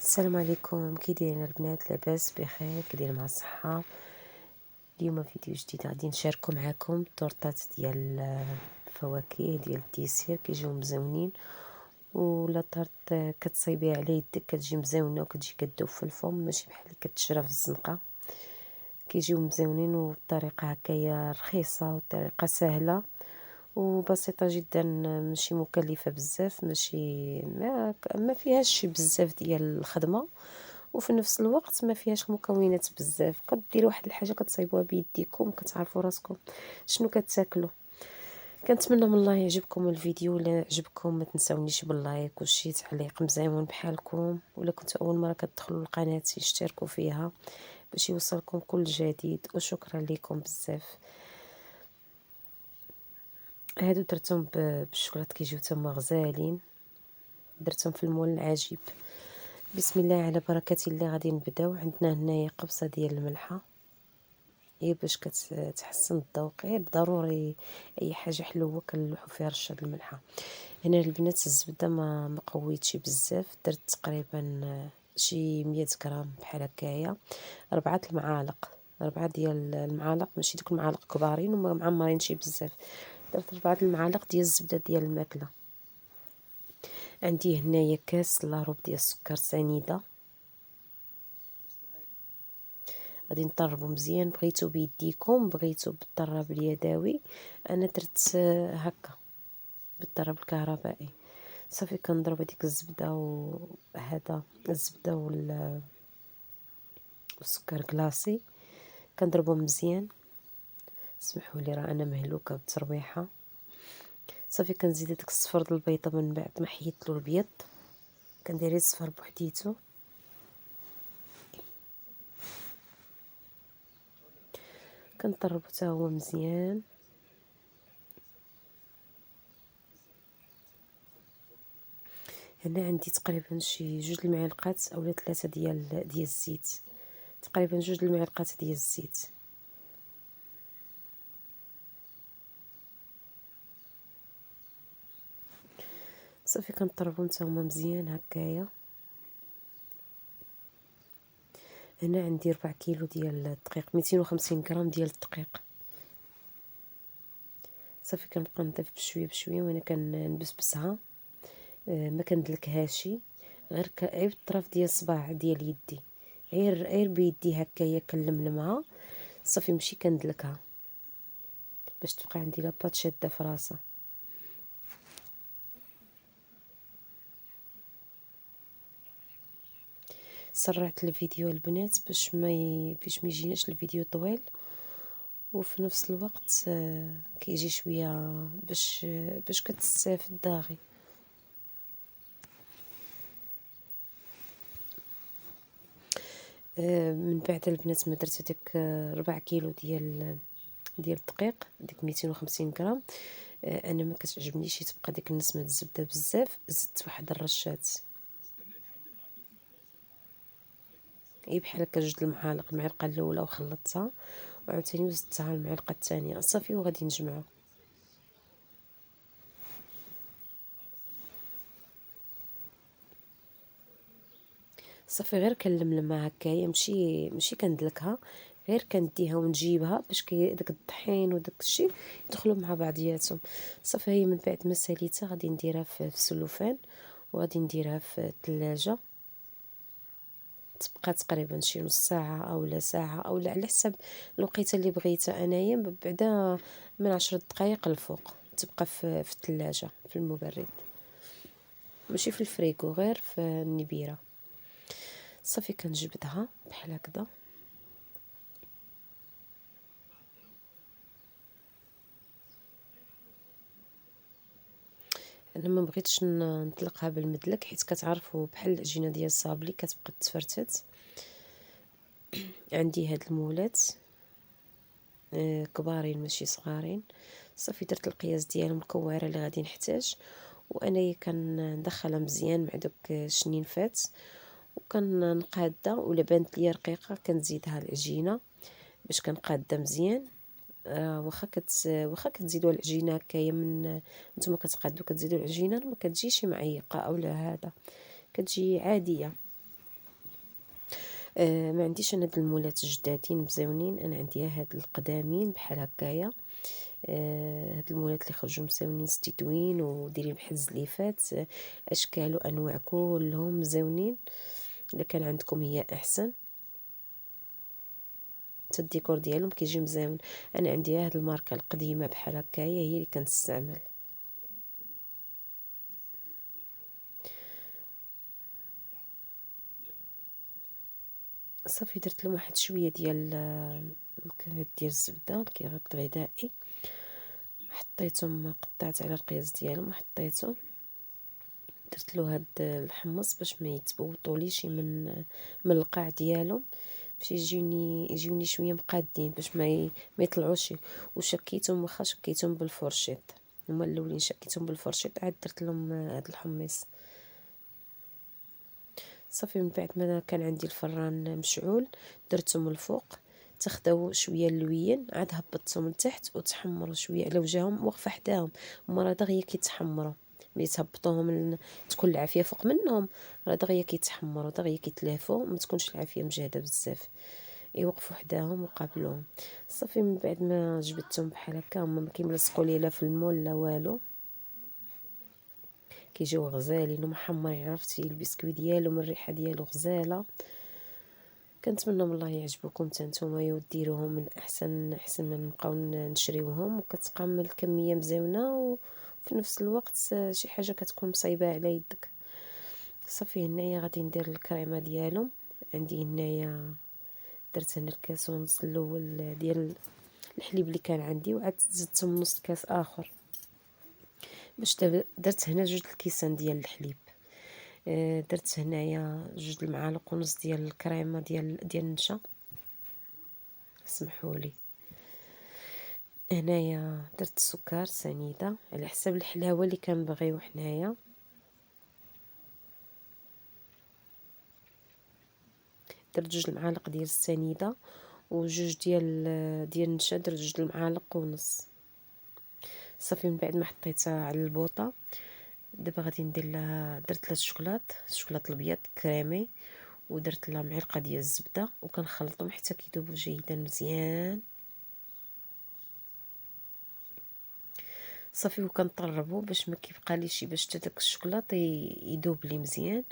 السلام عليكم، كي دايرين البنات؟ لاباس بخير؟ كي دايرين مع الصحه؟ اليوم فيديو جديد غادي نشاركو معكم طورطات ديال الفواكه ديال الديسير كيجيو مزونين، ولا طارت كتصايبيها على يدك كتجي مزونه وكتجي كدوب في الفم، ماشي بحال اللي كتشرى في الزنقه. كيجيو مزونين وبطريقه هكايا رخيصه وطريقه سهله وبسيطه جدا، ماشي مكلفه بزاف، ماشي ما فيهاش بزاف ديال الخدمه، وفي نفس الوقت ما فيهاش مكونات بزاف. كديروا واحد الحاجه كتصايبوها بيديكم، كتعرفوا راسكم شنو كتاكلوا. كنتمنى من الله يعجبكم الفيديو. ولا عجبكم ما تنساونيش باللايك وشي تعليق مزيون بحالكم، ولا كنتوا اول مره كتدخلوا القناه اشتركوا فيها باش يوصلكم كل جديد، وشكرا لكم بزاف. هادو درتهم بالشوكولات، كيجيو تما غزالين، درتهم في المول العجيب. بسم الله على بركة الله. غادي نبداو. عندنا هنايا قبصه ديال الملحه، هي باش كتحسن الذوق، غير ضروري اي حاجه حلوه كنلوحو فيها رشه الملحه. هنا البنات الزبده ما قويتش بزاف، درت تقريبا شي 100 غرام بحال هكايا، 4 المعالق، 4 ديال المعالق، ماشي دوك المعالق كبارين وما معمرين شي بزاف. درت 4 المعالق ديال الزبده ديال الماكله. عندي هنايا كاس لاروب ديال السكر سنيده، غادي نطربو مزيان، بغيتو بيديكم بغيتو بالطراب اليدوي. انا درت هكا بالطراب الكهربائي. صافي كنضرب هذيك الزبده وهذا الزبده والسكر كلاصي، كنضربهم مزيان. اسمحوا لي راه انا مهلوكه بالترويحه. صافي كنزيد هذاك الصفر د البيضه من بعد ما حيدت له البيض، كندير الصفر بوحديتو. كنطربو حتى هو مزيان. هنا عندي تقريبا شي 2 المعالقات اولا 3 ديال الزيت، تقريبا 2 المعالقات ديال الزيت. صافي كنطربهم حتى هما مزيان هكايا. هنا عندي 4 كيلو ديال الدقيق، 250 غرام ديال الدقيق. صافي كنبقى نضيف بشويه بشويه وانا كنبسبسها. ما كندلكهاش، غير بالطرف ديال الصباع ديال يدي، غير بيدي هكايا كنلملمها. صافي ماشي كندلكها باش تبقى عندي لاباط شاده في راسها. سرعت الفيديو البنات باش ما يجيناش الفيديو طويل، وفي نفس الوقت كيجي شويه باش كتستافد داغي. من بعد البنات ما درت هذاك 4 كيلو ديال الدقيق، ديك 250 غرام. انا ما كتعجبنيش تبقى ديك النسمه الزبده بزاف، زدت واحد الرشات، هي بحال هكا 2 المعالق، المعلقه الاولى وخلطتها، وعاوتاني زدتها المعلقه الثانيه. صافي وغادي نجمعو. صافي غير كنلملمها هكايا، ماشي كندلكها، غير كنديها ونجيبها باش داك الطحين وداك الشيء يدخلوا مع بعضياتهم. صافي هي من بعد ما ساليتها غادي نديرها في السلوفان، وغادي نديرها في الثلاجه، تبقى تقريبا شي نص ساعه اولا ساعه، اولا على حسب الوقيته اللي بغيتها انايا. بعدا من 10 دقائق الفوق تبقى في الثلاجه في المبرد، ماشي في الفريغو، غير في النبيره. صافي كنجبدها بحال هكذا. انا ما بغيتش نطلقها بالمدلك، حيت كتعرفوا بحال العجينه ديال الصابلي كتبقى تفرتت. عندي هاد المولات كبارين ماشي صغارين. صافي درت القياس ديال المكوره اللي غادي نحتاج، وانايا كندخلها مزيان مع دوك الشنينفات، وكنقاده. ولا بانت ليا رقيقه كنزيدها العجينه باش كنقاده مزيان. واخا كتزيدوا العجينه هكايا، من نتوما كتقادوا كتزيدوا العجينه، ما كتجيش معيقه اولا هذا، كتجي عاديه. ما عنديش انا هاد المولات الجدادين مزيونين، انا عندي هاد القدامين بحال هكايا. هاد المولات اللي خرجوا مزيونين ستيتوين ودايرين بحال الزليفات، اشكال وانواع كلهم مزيونين. الا كان عندكم هي احسن، حتى الديكور ديالهم كيجي مزيون. انا عندي هاد الماركه القديمه بحال هكايا هي اللي كنستعمل. صافي درت لهم واحد شويه ديال الكريات ديال الزبده، الكريات الغذائي، حطيتهم قطعت على القياس ديالهم وحطيتهم. درت له هاد الحمص باش ما يتبوطوليش من القاع ديالهم، باش يجيوني شويه مقادين باش ما يطلعوش. وشكيتهم، واخا شكيتهم بالفرشيط، هما الاولين شكيتهم بالفرشيط، عاد درت لهم هاد الحميص. صافي من بعد ما كان عندي الفران مشعول درتهم الفوق، تخداو شويه اللوين، عاد هبطتهم لتحت وتحمروا شويه على وجههم، واقفه حداهم هما راه دغيا كيتحمروا. ملي تهبطوهم تكون العافيه فوق منهم، راه دغيا كيتحمروا دغيا كيتلافوا، ما تكونش العافيه مجهده بزاف. يوقفوا حداهم وقابلوهم. صافي من بعد ما جبدتهم بحال هكا، هما ما كيملصقوا لي لا في المول لا والو، كيجيو غزالين ومحمرين. عرفتي البسكوي ديالهم الريحه ديالو غزاله. كنتمنى من الله يعجبكم حتى نتوما وديروهم من احسن من نبقاو نشريوهم، وكتبقى من الكميه مزيونه وفي نفس الوقت شي حاجه كتكون مصايبه على يدك. صافي هنايا غادي ندير الكريمه ديالهم. عندي هنايا درت هنا الكاس ونص الاول ديال الحليب اللي كان عندي، وعاد زدتهم نص كاس اخر باش درت هنا 2 الكيسان ديال الحليب. درت هنايا 2 المعالق ونص ديال الكريمه ديال النشا، سمحولي. هنايا درت السكر سنيده على حسب الحلاوه اللي كنبغيو حنايا. درت 2 المعالق ديال السنيده وجوج ديال النشا، درت 2 المعالق ونص. صافي من بعد ما حطيتها على البوطه، دابا غادي ندير لها، درت لها الشوكولاط الابيض كريمي، ودرت لها معلقه ديال الزبده، وكنخلطهم حتى كيذوبوا جيدا مزيان. صافي وكنطربوا باش ما كيبقاليش، باش حتى داك الشوكولاط يذوب لي مزيان.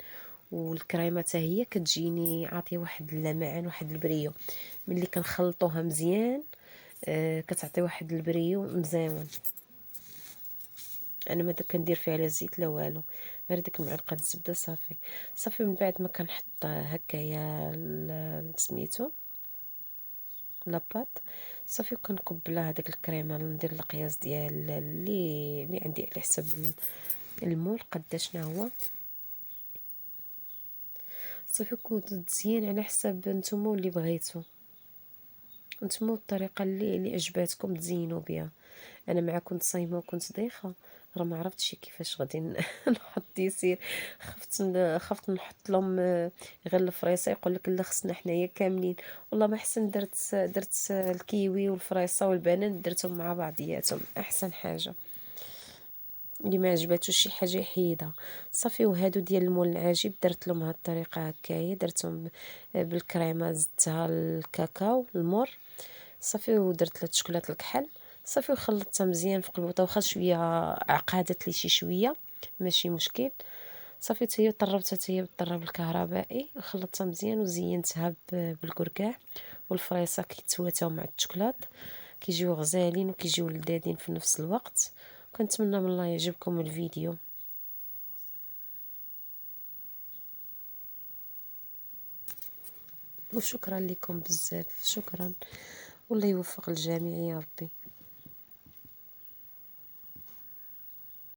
والكريمه حتى هي كتجيني عاطيه واحد اللمعان، واحد البريو. ملي كنخلطوها مزيان كتعطي واحد البريو مزيون. انا ما كندير فيها لا زيت لا والو، غير ديك معلقه الزبده صافي. صافي من بعد ما كنحط هكايا سميتو لاباط، صافي وكنكب لها هذيك الكريمه، ندير القياس ديال اللي عندي على حسب المول قداش هو. صافي تزيين على حسب نتوما واللي بغيتو، نتوما الطريقه اللي عجباتكم تزينوا بها. انا مع كنت صايمه وكنت دايخه، راه ما عرفتش كيفاش غادي نحط ديسير. خفت نحط لهم غير الفريصه، يقول لك لا خصنا حنايا كاملين. والله ما احسن درت الكيوي والفريصه والبنان درتهم مع بعضياتهم احسن حاجه. اللي ما عجباتوش شي حاجه يحيدها. صافي وهادو ديال المول العجيب درت لهم هاد الطريقه هكايا، درتهم بالكريمه، زدتها الكاكاو المر. صافي ودرت لها شوكولاط الكحل. صافي وخلطتها مزيان في قلبوطه، واخا شويه عقادت لي شي شويه ماشي مشكل. صافي حتى هي طربتها حتى هي بالطراب الكهربائي، خلطتها مزيان وزينتها بالكركاع والفريصه كيتسواتاو مع الشوكولاط، كيجيو غزالين وكيجيو لذاذين في نفس الوقت. كنتمنى من الله يعجبكم الفيديو، وشكرا لكم بزاف، شكرا، والله يوفق الجميع يا ربي.